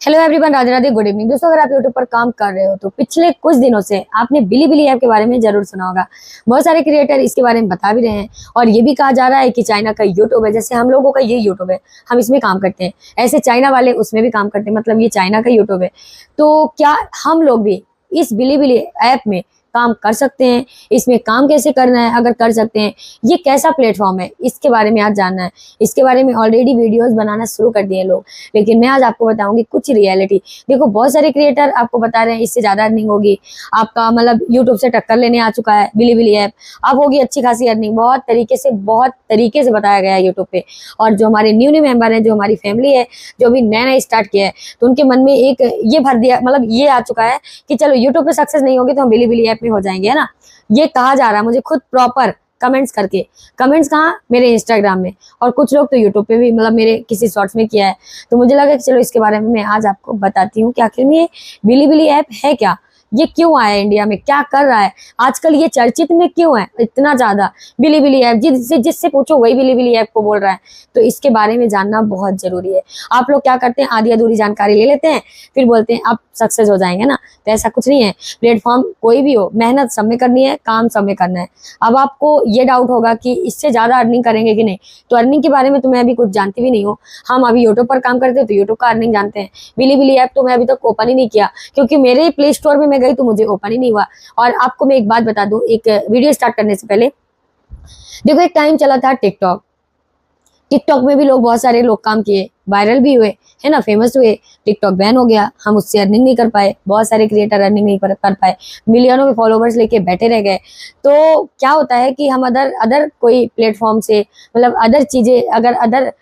Hello everyone, Radhe Radhe, good evening. दोस्तों, अगर आप यूट्यूब पर काम कर रहे हो तो पिछले कुछ दिनों से आपने बिलीबिली ऐप के बारे में जरूर सुना होगा। बहुत सारे क्रिएटर इसके बारे में बता भी रहे हैं और ये भी कहा जा रहा है कि चाइना का यूट्यूब है। जैसे हम लोगों का ये यूट्यूब है, हम इसमें काम करते हैं, ऐसे चाइना वाले उसमें भी काम करते हैं, मतलब ये चाइना का यूट्यूब है। तो क्या हम लोग भी इस बिलीबिली ऐप में काम कर सकते हैं? इसमें काम कैसे करना है, अगर कर सकते हैं, ये कैसा प्लेटफॉर्म है, इसके बारे में आज जानना है। इसके बारे में ऑलरेडी वीडियोस बनाना शुरू कर दिए लोग, लेकिन मैं आज आपको बताऊंगी कुछ रियलिटी। देखो, बहुत सारे क्रिएटर आपको बता रहे हैं इससे ज़्यादा अर्निंग होगी आपका, मतलब यूट्यूब से टक्कर लेने आ चुका है बिलीबिली ऐप। अब होगी अच्छी खासी अर्निंग, बहुत तरीके से बताया गया है यूट्यूब पे। और जो हमारे न्यू मेंबर हैं, जो हमारी फैमिली है, जो अभी नया स्टार्ट किया है, तो उनके मन में एक ये भर दिया, मतलब ये आ चुका है कि चलो यूट्यूब पे सक्सेस नहीं होगी तो हम बिलीबिली ऐप में हो जाएंगे, है ना। ये कहा जा रहा है मुझे खुद प्रॉपर कमेंट्स करके। कमेंट्स कहाँ? मेरे इंस्टाग्राम में, और कुछ लोग तो यूट्यूब पे भी, मतलब मेरे किसी शॉर्ट्स में किया है। तो मुझे लगा कि चलो इसके बारे में मैं आज आपको बताती हूँ कि आखिर में ये बिलीबिली ऐप है क्या, ये क्यों आया इंडिया में, क्या कर रहा है आजकल, ये चर्चित में क्यों है इतना ज्यादा बिलीबिली ऐप। जिससे पूछो वही बिलीबिली ऐप को बोल रहा है। तो इसके बारे में जानना बहुत जरूरी है। आप लोग क्या करते हैं, आधी अधूरी जानकारी ले लेते हैं, फिर बोलते हैं अब सक्सेस हो जाएंगे ना। तो ऐसा कुछ नहीं है। प्लेटफॉर्म कोई भी हो, मेहनत सब में करनी है, काम सब में करना है। अब आपको ये डाउट होगा कि इससे ज्यादा अर्निंग करेंगे कि नहीं, तो अर्निंग के बारे में तो मैं अभी कुछ जानती भी नहीं हूँ। हम अभी यूट्यूब पर काम करते हैं तो यूट्यूब का अर्निंग जानते हैं। बिलीबिली ऐप तो मैं अभी तक ओपन ही नहीं किया, क्योंकि मेरे प्ले स्टोर में गई तो मुझे ओपन ही नहीं हुआ। और आपको मैं एक बात बता दूं, एक वीडियो स्टार्ट करने से पहले, देखो एक टाइम चला था टिकटॉक में भी लोग, बहुत सारे लोग काम किए, वायरल भी हुए, है ना, फेमस हुए। टिकटॉक बैन हो गया, हम उससे अर्निंग नहीं कर पाए, बहुत सारे क्रिएटर अर्निंग नहीं कर पाए, मिलियनों में फॉलोवर्स लेके बैठे रह गए। तो क्या होता है कि हम अदर कोई प्लेटफॉर्म से, मतलब अदर चीजें, अगर अदर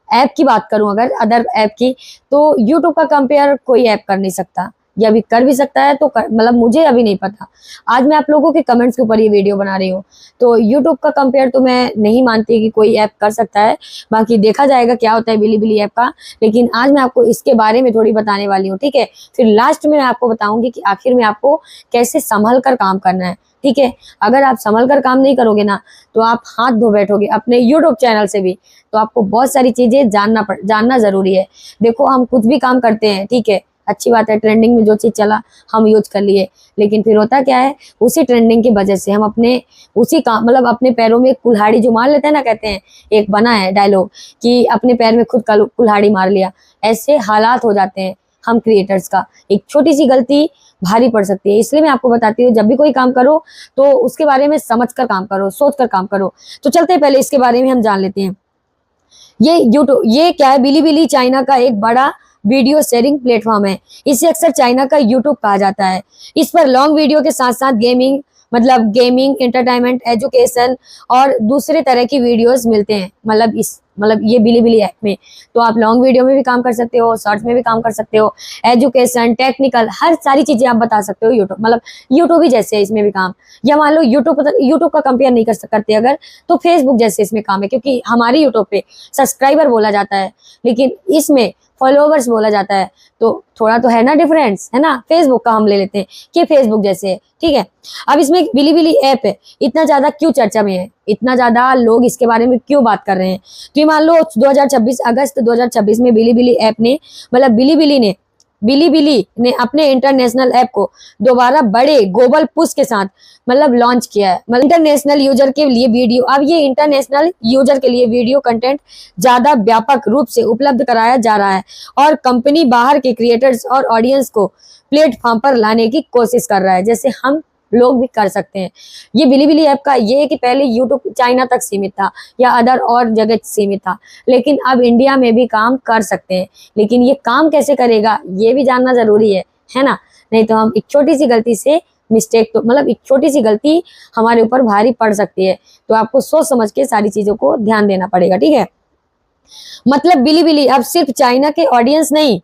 ऐप की बात करूं, अगर अदर ऐप की, तो यूट्यूब का कंपेयर कोई ऐप कर नहीं सकता, या अभी कर भी सकता है तो मतलब मुझे अभी नहीं पता। आज मैं आप लोगों के कमेंट्स के ऊपर ये वीडियो बना रही हूँ। तो यूट्यूब का कंपेयर तो मैं नहीं मानती कि कोई ऐप कर सकता है। बाकी देखा जाएगा क्या होता है बिलीबिली ऐप का। लेकिन आज मैं आपको इसके बारे में थोड़ी बताने वाली हूँ, ठीक है। फिर लास्ट में मैं आपको बताऊंगी कि आखिर में आपको कैसे संभल कर काम करना है, ठीक है। अगर आप संभल कर काम नहीं करोगे ना, तो आप हाथ धो बैठोगे अपने यूट्यूब चैनल से भी। तो आपको बहुत सारी चीजें जानना जरूरी है। देखो, हम कुछ भी काम करते हैं, ठीक है, अच्छी बात है, ट्रेंडिंग में जो चीज चला हम यूज कर लिए, लेकिन फिर होता क्या है, उसी ट्रेंडिंग की वजह से हम अपने उसी काम, मतलब अपने पैरों में कुल्हाड़ी जो मार लेते हैं ना, कहते हैं, एक बना है डायलॉग कि अपने पैर में खुद कुल्हाड़ी मार लिया। ऐसे हालात हो जाते हैं हम क्रिएटर्स का। एक छोटी सी गलती भारी पड़ सकती है। इसलिए मैं आपको बताती हूँ, जब भी कोई काम करो तो उसके बारे में समझ कर काम करो, सोच कर काम करो। तो चलते हैं, पहले इसके बारे में हम जान लेते हैं। ये यूट्यूब, ये क्या है, बिलीबिली चाइना का एक बड़ा वीडियो शेयरिंग प्लेटफॉर्म है। इसे अक्सर चाइना का यूट्यूब कहा जाता है। इस पर लॉन्ग वीडियो के साथ साथ गेमिंग, एंटरटेनमेंट, एजुकेशन और दूसरे तरह की वीडियोस मिलते हैं। मतलब ये बिलीबिली ऐप में तो आप लॉन्ग वीडियो में भी काम कर सकते हो, शॉर्ट्स में भी काम कर सकते हो, एजुकेशन, टेक्निकल, हर सारी चीजें आप बता सकते हो। यूट्यूब ही जैसे है इसमें भी काम। या मान लो यूट्यूब का कंपेयर नहीं कर सकते अगर, तो फेसबुक जैसे इसमें काम है, क्योंकि हमारे यूट्यूब पे सब्सक्राइबर बोला जाता है, लेकिन इसमें फॉलोवर्स बोला जाता है। तो थोड़ा तो है ना डिफरेंस, है ना। फेसबुक का हम ले लेते हैं कि फेसबुक जैसे है, ठीक है। अब इसमें बिलीबिली ऐप है, इतना ज्यादा क्यों चर्चा में है, इतना ज्यादा लोग इसके बारे में क्यों बात कर रहे हैं। तो ये मान लो 2026 अगस्त 2026 में बिलीबिली ऐप ने, मतलब बिलीबिली ने अपने इंटरनेशनल ऐप को दोबारा बड़े ग्लोबल पुश के साथ मतलब लॉन्च किया है। मतलब इंटरनेशनल यूजर के लिए वीडियो, अब ये इंटरनेशनल यूजर के लिए वीडियो कंटेंट ज्यादा व्यापक रूप से उपलब्ध कराया जा रहा है, और कंपनी बाहर के क्रिएटर्स और ऑडियंस को प्लेटफॉर्म पर लाने की कोशिश कर रहा है, जैसे हम लोग भी कर सकते हैं। ये बिलीबिली ऐप का ये है कि पहले यूट्यूब चाइना तक सीमित था या अदर और जगह सीमित था, लेकिन अब इंडिया में भी काम कर सकते हैं। लेकिन ये काम कैसे करेगा ये भी जानना जरूरी है ना। नहीं तो हम एक छोटी सी गलती से एक छोटी सी गलती हमारे ऊपर भारी पड़ सकती है। तो आपको सोच समझ के सारी चीजों को ध्यान देना पड़ेगा, ठीक है। मतलब बिलीबिली अब सिर्फ चाइना के ऑडियंस नहीं,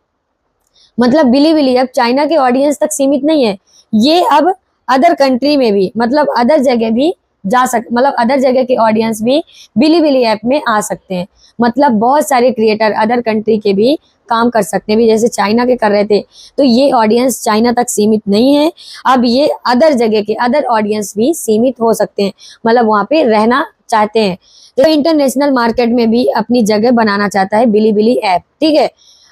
मतलब बिलीबिली अब चाइना के ऑडियंस तक सीमित नहीं है, ये अब अदर कंट्री में भी, मतलब अदर जगह भी मतलब अदर जगह के ऑडियंस भी बिलीबिली ऐप में आ सकते हैं। मतलब बहुत सारे क्रिएटर अदर कंट्री के भी काम कर सकते हैं भी, जैसे चाइना के कर रहे थे। तो ये ऑडियंस चाइना तक सीमित नहीं है, अब ये अदर जगह के अदर ऑडियंस भी सीमित हो सकते हैं, मतलब वहाँ पे रहना चाहते हैं। तो इंटरनेशनल मार्केट में भी अपनी जगह बनाना चाहता है बिलीबिली ऐप, ठीक है।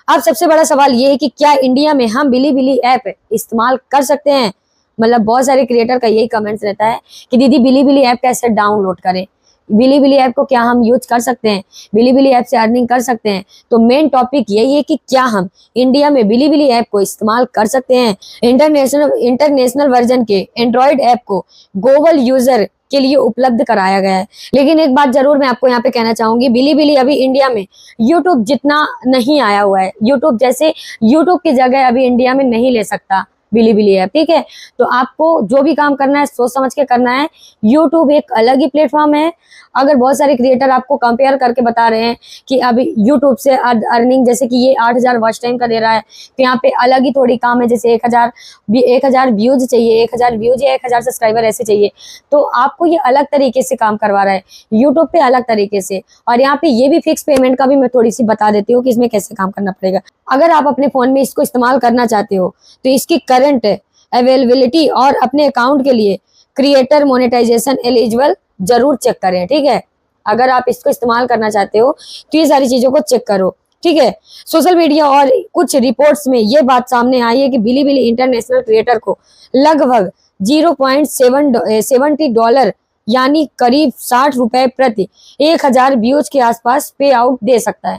अब सबसे बड़ा सवाल ये है कि क्या इंडिया में हम बिलीबिली ऐप इस्तेमाल कर सकते हैं। मतलब बहुत सारे क्रिएटर का यही कमेंट्स रहता है कि दीदी बिलीबिली ऐप कैसे डाउनलोड करें, बिलीबिली ऐप को क्या हम यूज कर सकते हैं, बिलीबिली ऐप से अर्निंग कर सकते हैं। तो मेन टॉपिक यही है कि क्या हम इंडिया में बिलीबिली ऐप को इस्तेमाल कर सकते हैं। इंटरनेशनल वर्जन के एंड्रॉयड ऐप को ग्लोबल यूजर के लिए उपलब्ध कराया गया है। लेकिन एक बात जरूर मैं आपको यहाँ पे कहना चाहूंगी, बिलीबिली अभी इंडिया में यूट्यूब जितना नहीं आया हुआ है। यूट्यूब जैसे यूट्यूब की जगह अभी इंडिया में नहीं ले सकता बिलीबिली ऐप, ठीक है। तो आपको जो भी काम करना है सोच समझ के करना है। यूट्यूब एक अलग ही प्लेटफॉर्म है। अगर बहुत सारे क्रिएटर आपको कंपेयर करके बता रहे हैं कि अभी यूट्यूब से अर्निंग, जैसे कि ये 8000 वॉच टाइम का दे रहा है, तो यहाँ पे अलग ही थोड़ी काम है। जैसे 1000 व्यूज चाहिए, 1000 व्यूज या 1000 सब्सक्राइबर ऐसे चाहिए, तो आपको ये अलग तरीके से काम करवा रहा है यूट्यूब पे, अलग तरीके से। और यहाँ पे ये भी फिक्स पेमेंट का भी मैं थोड़ी सी बता देती हूँ कि इसमें कैसे काम करना पड़ेगा। अगर आप अपने फोन में इसको इस्तेमाल करना चाहते हो तो इसकी करंट अवेलेबिलिटी और अपने अकाउंट के लिए क्रिएटर मोनेटाइजेशन एलिजिबल जरूर चेक करें, ठीक है। अगर आप इसको इस्तेमाल करना चाहते हो तो ये सारी चीजों को चेक करो, ठीक है। सोशल मीडिया और कुछ रिपोर्ट्स में ये बात सामने आई है कि बिलीबिली इंटरनेशनल क्रिएटर को लगभग $0.70 यानी करीब 60 रुपए प्रति 1000 व्यूज के आसपास पे आउट दे सकता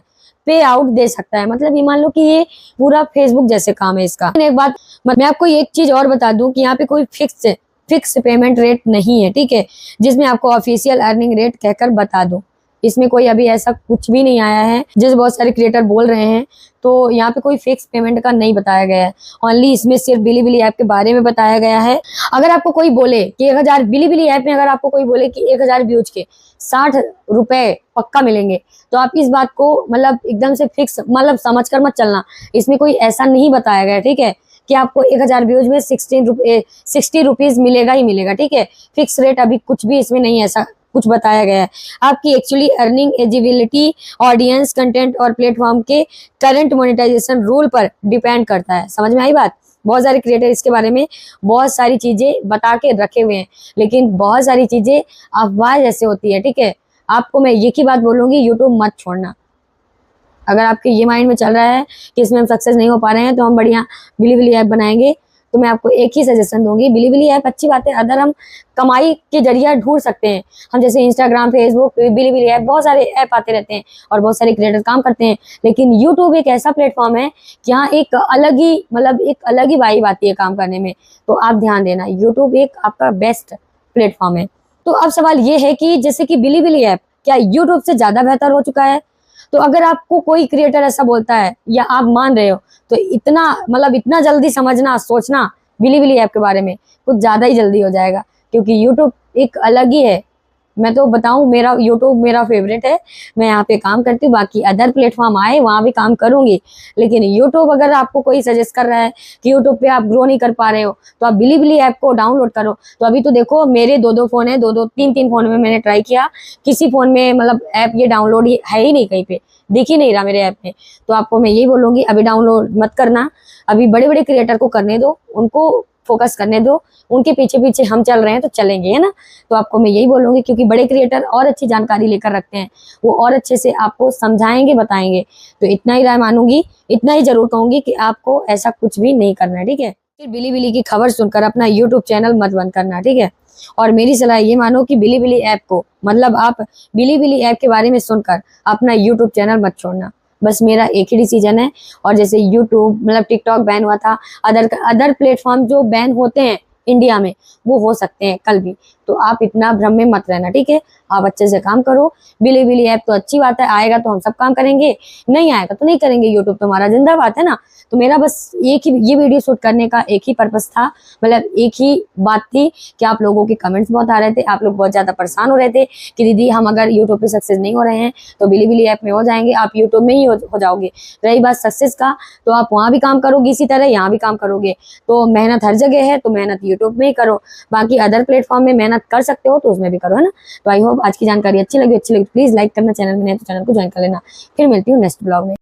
है। मतलब ये मान लो कि ये पूरा फेसबुक जैसे काम है इसका। एक बात मैं आपको एक चीज और बता दूं कि यहाँ पे कोई फिक्स पेमेंट रेट नहीं है, ठीक है, जिसमें आपको ऑफिशियल अर्निंग रेट कहकर बता दूं। इसमें कोई अभी ऐसा कुछ भी नहीं आया है जैसे बहुत सारे क्रिएटर बोल रहे हैं। तो यहाँ पे कोई फिक्स पेमेंट का नहीं बताया गया है, ओनली इसमें सिर्फ बिलीबिली ऐप के बारे में बताया गया है। अगर आपको कोई बोले कि 1000 बिलीबिली ऐप में अगर आपको कोई बोले कि 1000 व्यूज के 60 रुपए पक्का मिलेंगे, तो आप इस बात को मतलब एकदम से फिक्स मतलब समझ कर मत चलना। इसमें कोई ऐसा नहीं बताया गया, ठीक है, कि आपको 1000 व्यूज में 60 रुपीज मिलेगा ही मिलेगा, ठीक है। फिक्स रेट अभी कुछ भी इसमें नहीं ऐसा कुछ बताया गया है। आपकी actually earning eligibility audience, content और प्लेटफॉर्म के करंट मोनेटाइजेशन रूल पर डिपेंड करता है। समझ में आई बात। बहुत सारे क्रिएटर इसके बारे में बहुत सारी चीजें बता के रखे हुए हैं, लेकिन बहुत सारी चीजें अफवाह जैसे होती है, ठीक है। आपको मैं एक ही बात बोलूंगी, यूट्यूब मत छोड़ना। अगर आपके ये माइंड में चल रहा है कि इसमें हम सक्सेस नहीं हो पा रहे हैं तो हम बढ़िया बिलीबिली ऐप बनाएंगे, तो मैं आपको एक ही सजेशन दूंगी, बिलीबिली ऐप अच्छी बात है। अगर हम कमाई के जरिया ढूंढ सकते हैं, हम जैसे इंस्टाग्राम, फेसबुक, बिलीबिली ऐप, बहुत सारे ऐप आते रहते हैं और बहुत सारे क्रिएटर काम करते हैं। लेकिन यूट्यूब एक ऐसा प्लेटफॉर्म है कि यहाँ एक अलग ही वाइब आती है काम करने में। तो आप ध्यान देना, यूट्यूब एक आपका बेस्ट प्लेटफॉर्म है। तो अब सवाल ये है कि जैसे कि बिलीबिली ऐप क्या यूट्यूब से ज्यादा बेहतर हो चुका है। तो अगर आपको कोई क्रिएटर ऐसा बोलता है या आप मान रहे हो, तो इतना जल्दी समझना सोचना बिलीबिली ऐप के बारे में कुछ ज्यादा ही जल्दी हो जाएगा, क्योंकि यूट्यूब एक अलग ही है। मैं तो बताऊं, मेरा यूट्यूब मेरा फेवरेट है, मैं यहाँ पे काम करती हूँ। बाकी अदर प्लेटफॉर्म आए वहाँ भी काम करूंगी, लेकिन यूट्यूब अगर आपको कोई सजेस्ट कर रहा है कि यूट्यूब पे आप ग्रो नहीं कर पा रहे हो तो आप बिलीबिली ऐप को डाउनलोड करो। तो अभी तो देखो मेरे 2 फोन है, 3 फोन में मैंने ट्राई किया, किसी फोन में मतलब ऐप ये डाउनलोड है ही नहीं, कहीं पे दिख ही नहीं रहा मेरे ऐप में। तो आपको मैं यही बोलूंगी, अभी डाउनलोड मत करना, अभी बड़े बड़े क्रिएटर को करने दो, उनको फोकस करने दो, उनके पीछे पीछे हम चल रहे हैं तो चलेंगे, है ना। तो आपको मैं यही बोलूंगी, क्योंकि बड़े क्रिएटर और अच्छी जानकारी लेकर रखते हैं, वो और अच्छे से आपको समझाएंगे, बताएंगे। तो इतना ही राय मानूंगी, इतना ही जरूर कहूंगी कि आपको ऐसा कुछ भी नहीं करना है, ठीक है। फिर बिलीबिली की खबर सुनकर अपना यूट्यूब चैनल मत बंद करना, ठीक है। और मेरी सलाह ये मानो कि बिलीबिली ऐप को आप बिलीबिली ऐप के बारे में सुनकर अपना यूट्यूब चैनल मत छोड़ना। बस मेरा एक ही डिसीजन है। और जैसे यूट्यूब टिकटॉक बैन हुआ था, अदर प्लेटफॉर्म जो बैन होते हैं इंडिया में वो हो सकते हैं कल भी, तो आप इतना भ्रम में मत रहना, ठीक है। आप अच्छे से काम करो। बिलीबिली ऐप तो अच्छी बात है, आएगा तो हम सब काम करेंगे, नहीं आएगा तो नहीं करेंगे। यूट्यूब तो हमारा जिंदाबाद है ना। तो मेरा बस एक ही ये वीडियो शूट करने का एक ही पर्पस था, एक ही बात थी कि आप लोगों के कमेंट्स बहुत आ रहे थे, आप लोग बहुत ज्यादा परेशान हो रहे थे कि दीदी हम अगर यूट्यूब पे सक्सेस नहीं हो रहे हैं तो बिलीबिली ऐप में हो जाएंगे, आप यूट्यूब में ही हो जाओगे। रही बात सक्सेस का, तो आप वहाँ भी काम करोगे इसी तरह, यहाँ भी काम करोगे। तो मेहनत हर जगह है, तो मेहनत यूट्यूब में ही करो। बाकी अदर प्लेटफॉर्म में मेहनत कर सकते हो तो उसमें भी करो, है ना। तो आई होप आज की जानकारी अच्छी लगी प्लीज लाइक करना, चैनल में नहीं तो चैनल को ज्वाइन कर लेना। फिर मिलती हूँ नेक्स्ट ब्लॉग में।